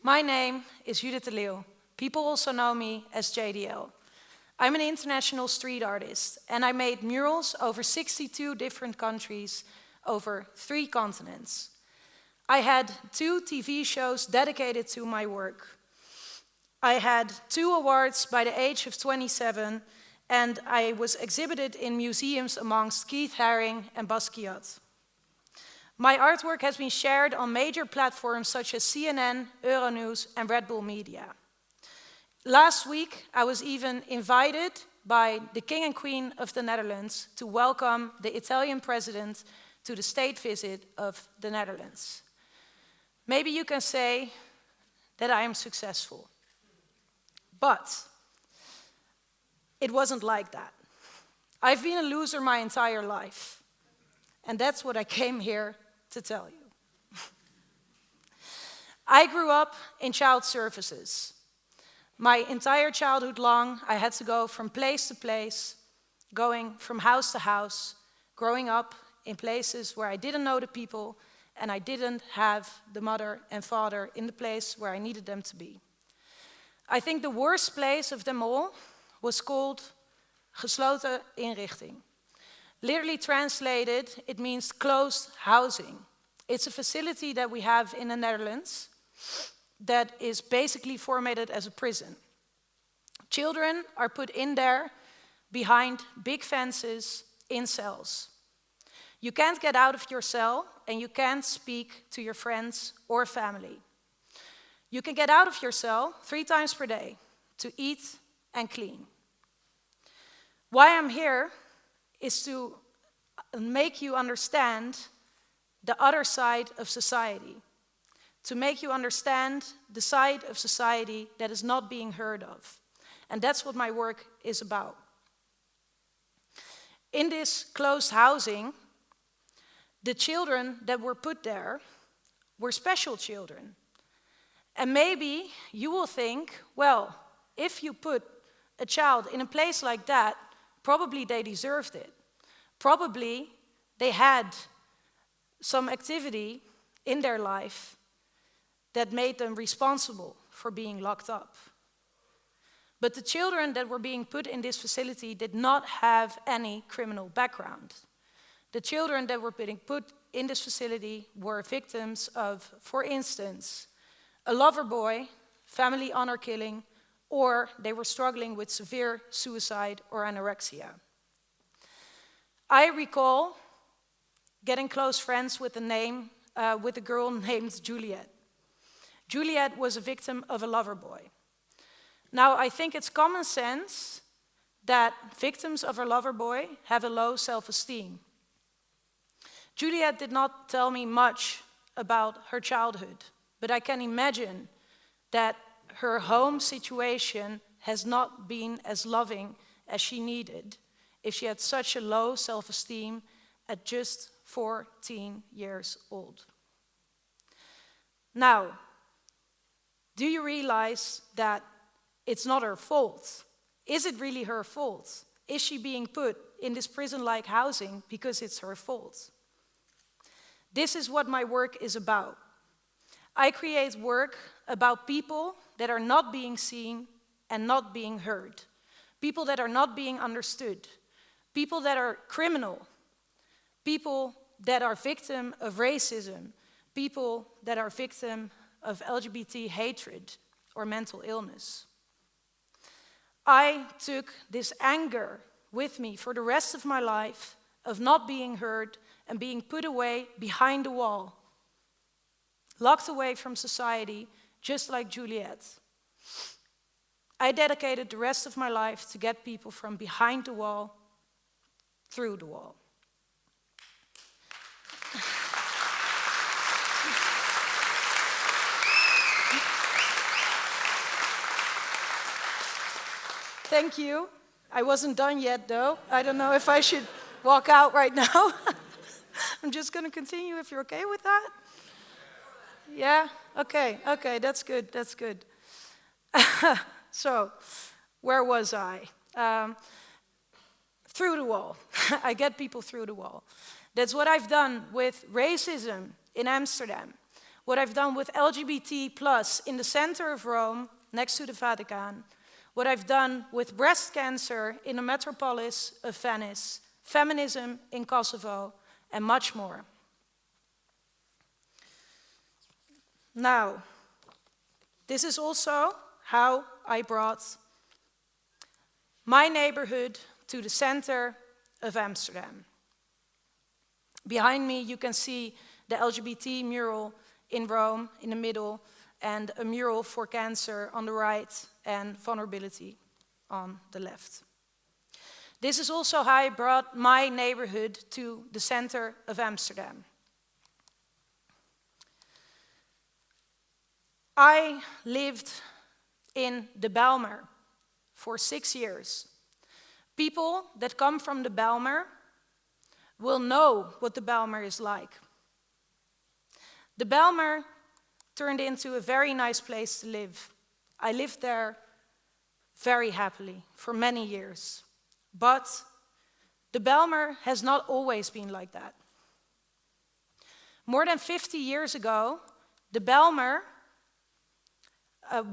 My name is Judith de Leeuw. People also know me as JDL. I'm an international street artist, and I made murals over 62 different countries, over 3 continents. I had 2 TV shows dedicated to my work. I had 2 awards by the age of 27, and I was exhibited in museums amongst Keith Haring and Basquiat. My artwork has been shared on major platforms such as CNN, Euronews, and Red Bull Media. Last week, I was even invited by the King and Queen of the Netherlands to welcome the Italian president to the state visit of the Netherlands. Maybe you can say that I am successful. But it wasn't like that. I've been a loser my entire life. And that's what I came here to tell you. I grew up in child services. My entire childhood long, I had to go from place to place, going from house to house, growing up in places where I didn't know the people, and I didn't have the mother and father in the place where I needed them to be. I think the worst place of them all was called gesloten inrichting. Literally translated, it means closed housing. It's a facility that we have in the Netherlands that is basically formatted as a prison. Children are put in there behind big fences in cells. You can't get out of your cell and you can't speak to your friends or family. You can get out of your cell 3 times per day to eat and clean. Why I'm here is to make you understand the other side of society, to make you understand the side of society that is not being heard of. And that's what my work is about. In this closed housing, the children that were put there were special children. And maybe you will think, well, if you put a child in a place like that, probably they deserved it. Probably they had some activity in their life that made them responsible for being locked up. But the children that were being put in this facility did not have any criminal background. The children that were being put in this facility were victims of, for instance, a lover boy, family honor killing, or they were struggling with severe suicide or anorexia. I recall getting close friends with a girl named Juliet. Juliet was a victim of a lover boy. Now, I think it's common sense that victims of a lover boy have a low self-esteem. Juliet did not tell me much about her childhood, but I can imagine that her home situation has not been as loving as she needed if she had such a low self-esteem at just 14 years old. Now, do you realize that it's not her fault? Is it really her fault? Is she being put in this prison-like housing because it's her fault? This is what my work is about. I create work about people that are not being seen and not being heard. People that are not being understood. People that are criminal. People that are victim of racism. People that are victim of LGBT hatred or mental illness. I took this anger with me for the rest of my life of not being heard and being put away behind the wall. Locked away from society, just like Juliet. I dedicated the rest of my life to get people from behind the wall through the wall. Thank you. I wasn't done yet, though. I don't know if I should walk out right now. I'm just going to continue if you're okay with that. Yeah? Okay, that's good, that's good. So, where was I? Through the wall. I get people through the wall. That's what I've done with racism in Amsterdam. what I've done with LGBT plus in the center of Rome, next to the Vatican, what I've done with breast cancer in the metropolis of Venice, feminism in Kosovo, and much more. Now, this is also how I brought my neighborhood to the center of Amsterdam. Behind me, you can see the LGBT mural in Rome in the middle, and a mural for cancer on the right and vulnerability on the left. This is also how I brought my neighborhood to the center of Amsterdam. I lived in the Bijlmer for 6 years. People that come from the Bijlmer will know what the Bijlmer is like. The Bijlmer turned into a very nice place to live. I lived there very happily for many years. But the Bijlmer has not always been like that. More than 50 years ago, the Bijlmer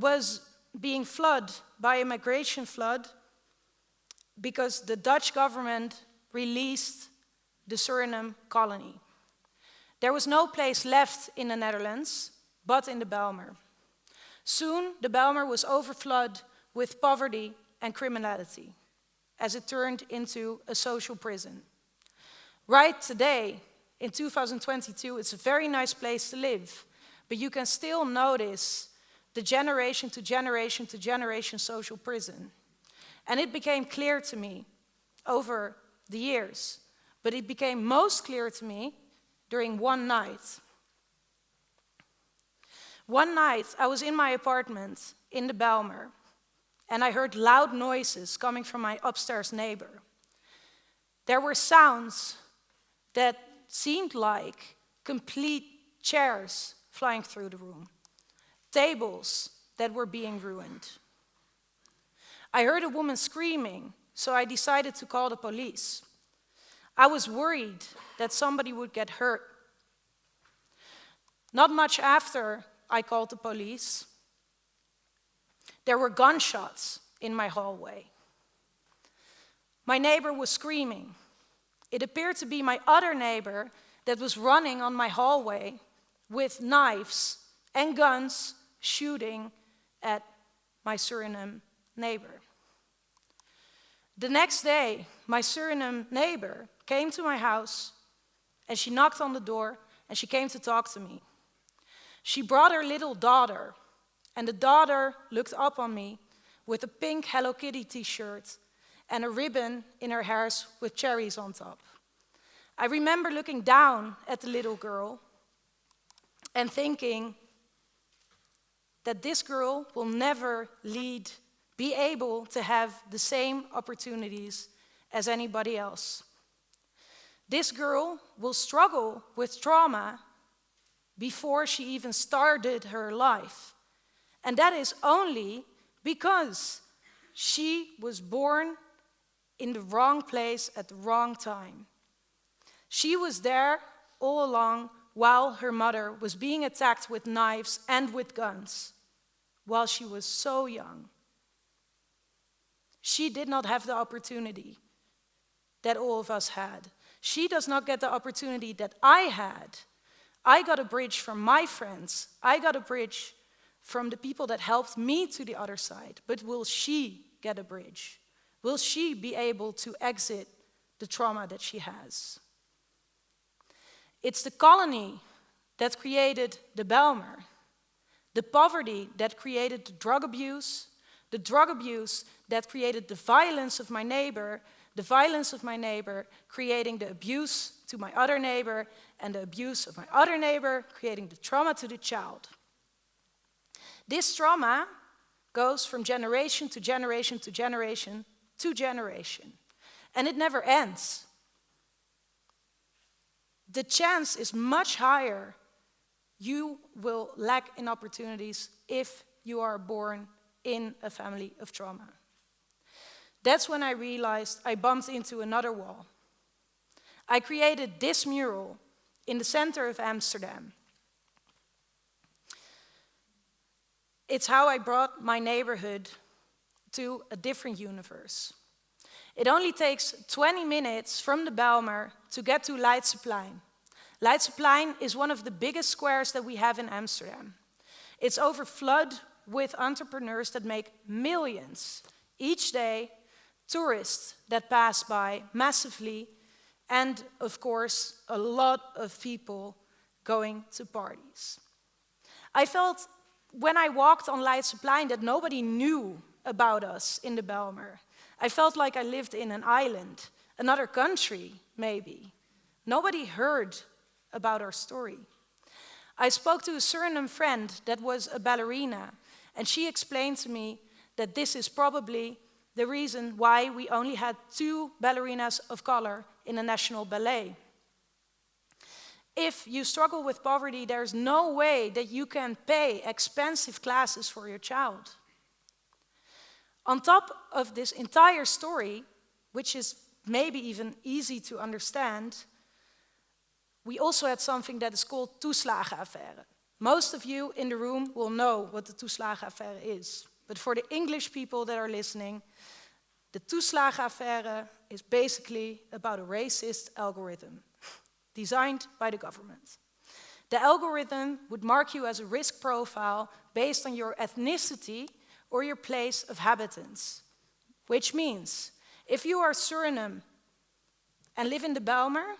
was being flooded by a migration flood because the Dutch government released the Suriname colony. There was no place left in the Netherlands but in the Bijlmer. Soon, the Bijlmer was overflowed with poverty and criminality, as it turned into a social prison. Right today, in 2022, it's a very nice place to live, but you can still notice the generation to generation to generation social prison. And it became clear to me over the years, but it became most clear to me during one night. One night, I was in my apartment in the Bijlmer, and I heard loud noises coming from my upstairs neighbor. There were sounds that seemed like complete chairs flying through the room, tables that were being ruined. I heard a woman screaming, so I decided to call the police. I was worried that somebody would get hurt. Not much after I called the police, there were gunshots in my hallway. My neighbor was screaming. It appeared to be my other neighbor that was running on my hallway with knives and guns shooting at my Suriname neighbor. The next day, my Suriname neighbor came to my house and she knocked on the door and she came to talk to me. She brought her little daughter, and the daughter looked up on me with a pink Hello Kitty t-shirt and a ribbon in her hair with cherries on top. I remember looking down at the little girl and thinking that this girl will never be able to have the same opportunities as anybody else. This girl will struggle with trauma before she even started her life. And that is only because she was born in the wrong place at the wrong time. She was there all along while her mother was being attacked with knives and with guns while she was so young. She did not have the opportunity that all of us had. She does not get the opportunity that I had. I got a bridge from my friends. I got a bridge from the people that helped me to the other side. But will she get a bridge? Will she be able to exit the trauma that she has? It's the colony that created the Bijlmer, the poverty that created the drug abuse that created the violence of my neighbor, the violence of my neighbor creating the abuse to my other neighbor, and the abuse of my other neighbor creating the trauma to the child. This trauma goes from generation to generation to generation to generation, and it never ends. The chance is much higher you will lack in opportunities if you are born in a family of trauma. That's when I realized I bumped into another wall. I created this mural in the center of Amsterdam. it's how I brought my neighborhood to a different universe. It only takes 20 minutes from the Bijlmer to get to Leidseplein. Leidseplein is one of the biggest squares that we have in Amsterdam. It's overflowed with entrepreneurs that make millions each day, tourists that pass by massively, and of course, a lot of people going to parties. I felt when I walked on Leidseplein that nobody knew about us in the Bijlmer. I felt like I lived in an island, another country, maybe. Nobody heard about our story. I spoke to a Suriname friend that was a ballerina, and she explained to me that this is probably the reason why we only had 2 ballerinas of color in the National Ballet. If you struggle with poverty, there's no way that you can pay expensive classes for your child. On top of this entire story, which is maybe even easy to understand, we also had something that is called toeslagenaffaire. Most of you in the room will know what the toeslagenaffaire is. But for the English people that are listening, the toeslagenaffaire is basically about a racist algorithm designed by the government. The algorithm would mark you as a risk profile based on your ethnicity or your place of habitance. Which means, if you are Suriname and live in the Bijlmer,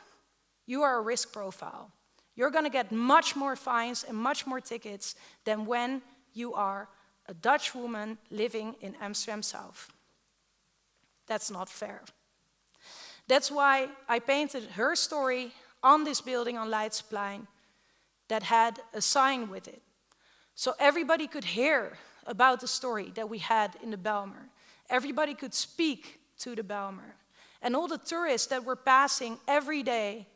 you are a risk profile. You're going to get much more fines and much more tickets than when you are a Dutch woman living in Amsterdam South. That's not fair. That's why I painted her story on this building on Leidseplein that had a sign with it. So everybody could hear about the story that we had in the Bijlmer. Everybody could speak to the Bijlmer. And all the tourists that were passing every day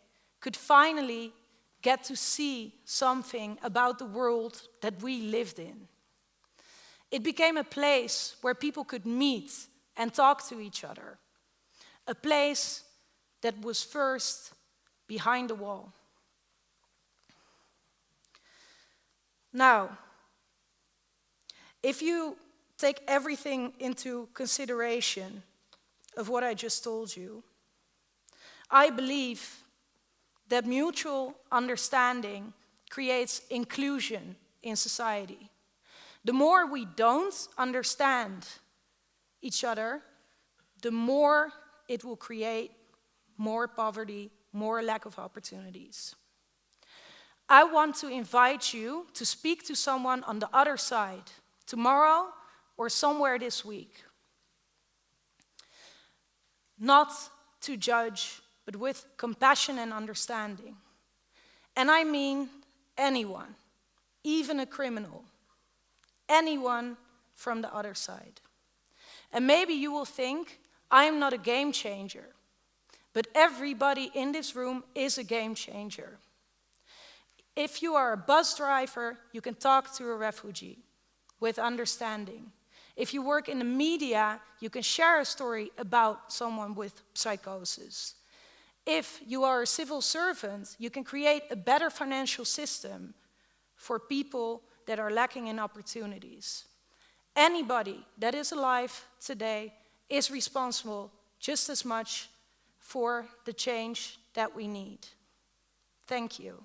could finally get to see something about the world that we lived in. It became a place where people could meet and talk to each other. A place that was first behind the wall. Now, if you take everything into consideration of what I just told you, I believe that mutual understanding creates inclusion in society. The more we don't understand each other, the more it will create more poverty, more lack of opportunities. I want to invite you to speak to someone on the other side, tomorrow or somewhere this week. Not to judge, but with compassion and understanding. And I mean anyone, even a criminal, anyone from the other side. And maybe you will think, I'm not a game changer, but everybody in this room is a game changer. If you are a bus driver, you can talk to a refugee with understanding. If you work in the media, you can share a story about someone with psychosis. If you are a civil servant, you can create a better financial system for people that are lacking in opportunities. Anybody that is alive today is responsible just as much for the change that we need. Thank you.